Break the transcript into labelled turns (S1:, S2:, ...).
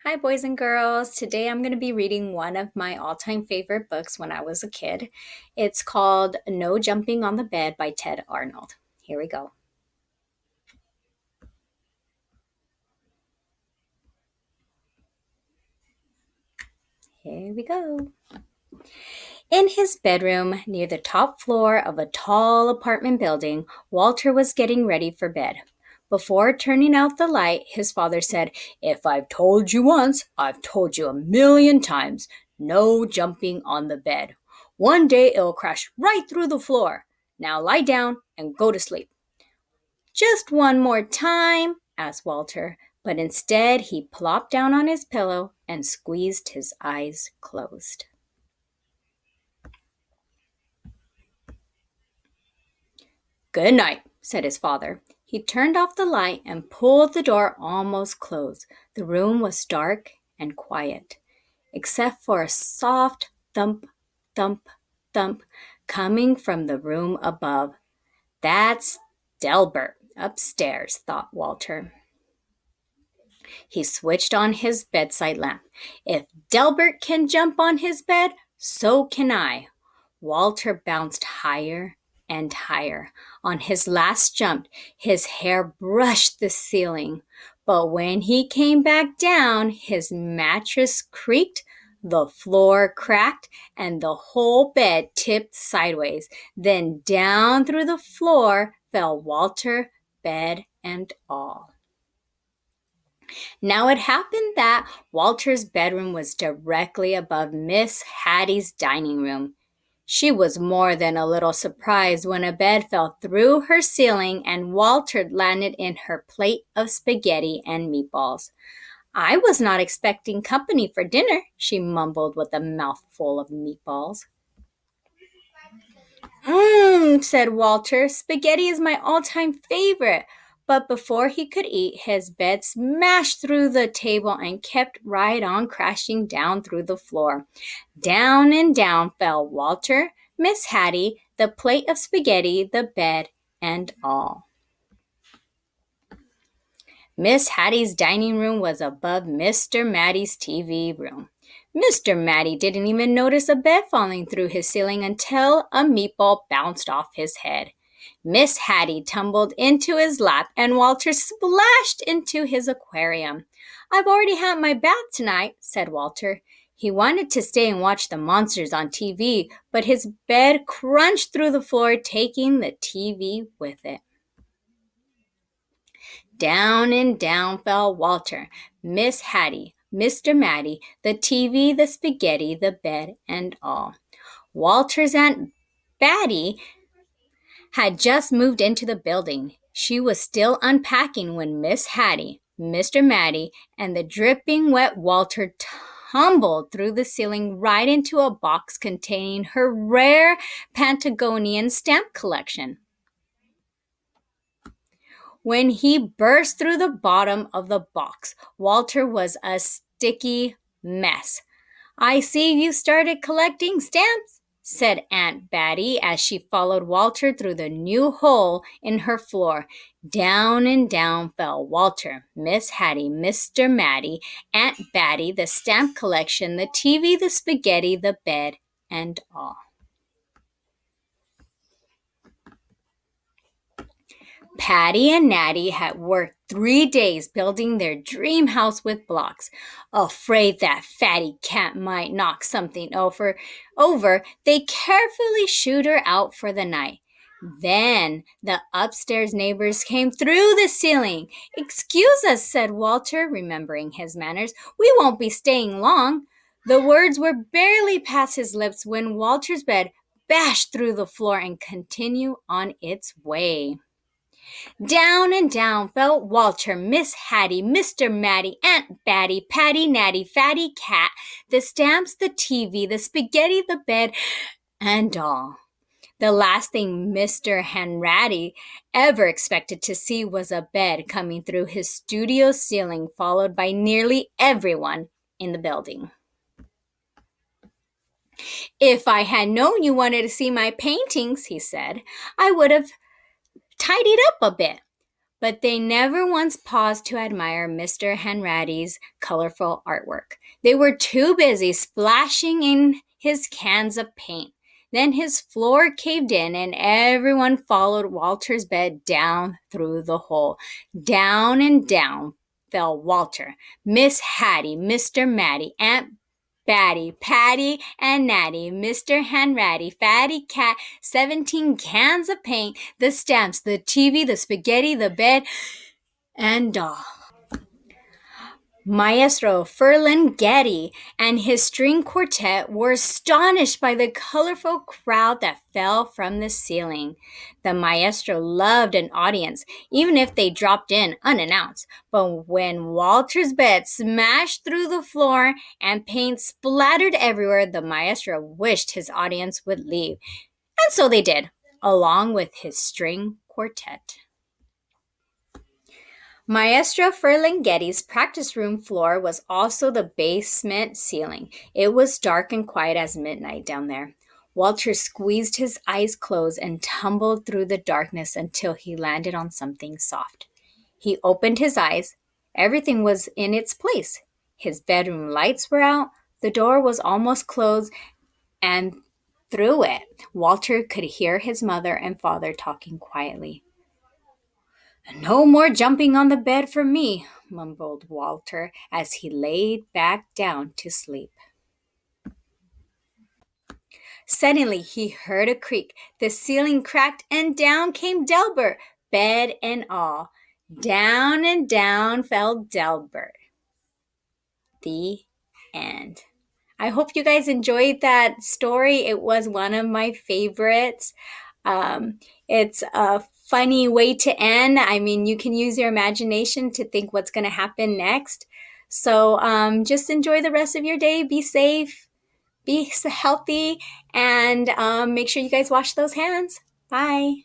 S1: Hi, boys and girls. Today I'm going to be reading one of my all time favorite books when I was a kid. It's called No Jumping on the Bed by Ted Arnold. Here we go. Here we go. In his bedroom near the top floor of a tall apartment building, Walter was getting ready for bed. Before turning out the light, his father said, "If I've told you once, I've told you a million times. No jumping on the bed. One day it'll crash right through the floor. Now lie down and go to sleep." "Just one more time?" asked Walter, but instead he plopped down on his pillow and squeezed his eyes closed. "Good night," said his father. He turned off the light and pulled the door almost closed. The room was dark and quiet, except for a soft thump, thump, thump coming from the room above. "That's Delbert upstairs," thought Walter. He switched on his bedside lamp. "If Delbert can jump on his bed, so can I." Walter bounced higher and higher. On his last jump, his hair brushed the ceiling. But when he came back down, his mattress creaked, the floor cracked, and the whole bed tipped sideways. Then down through the floor fell Walter, bed and all. Now it happened that Walter's bedroom was directly above Miss Hattie's dining room. She was more than a little surprised when a bed fell through her ceiling and Walter landed in her plate of spaghetti and meatballs. "I was not expecting company for dinner," she mumbled with a mouthful of meatballs. "Mmm," said Walter. "Spaghetti is my all-time favorite." But before he could eat, his bed smashed through the table and kept right on crashing down through the floor. Down and down fell Walter, Miss Hattie, the plate of spaghetti, the bed, and all. Miss Hattie's dining room was above Mr. Matty's TV room. Mr. Matty didn't even notice a bed falling through his ceiling until a meatball bounced off his head. Miss Hattie tumbled into his lap and Walter splashed into his aquarium. "I've already had my bath tonight," said Walter. He wanted to stay and watch the monsters on TV, but his bed crunched through the floor, taking the TV with it. Down and down fell Walter, Miss Hattie, Mr. Matty, the TV, the spaghetti, the bed, and all. Walter's Aunt Batty had just moved into the building. She was still unpacking when Miss Hattie, Mr. Matty, and the dripping wet Walter tumbled through the ceiling right into a box containing her rare Patagonian stamp collection. When he burst through the bottom of the box, Walter was a sticky mess. "I see you started collecting stamps," said Aunt Batty as she followed Walter through the new hole in her floor. Down and down fell Walter, Miss Hattie, Mr. Matty, Aunt Batty, the stamp collection, the TV, the spaghetti, the bed, and all. Patty and Natty had worked 3 days building their dream house with blocks. Afraid that Fatty Cat might knock something over, they carefully shooed her out for the night. Then the upstairs neighbors came through the ceiling. "Excuse us," said Walter, remembering his manners. "We won't be staying long." The words were barely past his lips when Walter's bed bashed through the floor and continued on its way. Down and down fell Walter, Miss Hattie, Mr. Matty, Aunt Batty, Patty, Natty, Fatty Cat, the stamps, the TV, the spaghetti, the bed, and all. The last thing Mr. Hanratty ever expected to see was a bed coming through his studio ceiling, followed by nearly everyone in the building. "If I had known you wanted to see my paintings," he said, "I would have tidied up a bit. But they never once paused to admire Mr. Hanratty's colorful artwork. They were too busy splashing in his cans of paint. Then his floor caved in, and everyone followed Walter's bed down through the hole. Down and down fell Walter, Miss Hattie, Mr. Matty, Aunt Batty, Patty, and Natty, Mr. Hanratty, Fatty Cat, 17 cans of paint, the stamps, the TV, the spaghetti, the bed, and all. Maestro Ferlinghetti and his string quartet were astonished by the colorful crowd that fell from the ceiling. The maestro loved an audience, even if they dropped in unannounced. But when Walter's bed smashed through the floor and paint splattered everywhere, the maestro wished his audience would leave. And so they did, along with his string quartet. Maestro Ferlinghetti's practice room floor was also the basement ceiling. It was dark and quiet as midnight down there. Walter squeezed his eyes closed and tumbled through the darkness until he landed on something soft. He opened his eyes. Everything was in its place. His bedroom lights were out. The door was almost closed, and through it, Walter could hear his mother and father talking quietly. "No more jumping on the bed for me," mumbled Walter as he laid back down to sleep. Suddenly he heard a creak. The ceiling cracked and down came Delbert, bed and all. Down and down fell Delbert. The end. I hope you guys enjoyed that story. It was one of my favorites. It's a funny way to end. I mean, you can use your imagination to think what's going to happen next. So just enjoy the rest of your day. Be safe, be healthy, and make sure you guys wash those hands. Bye.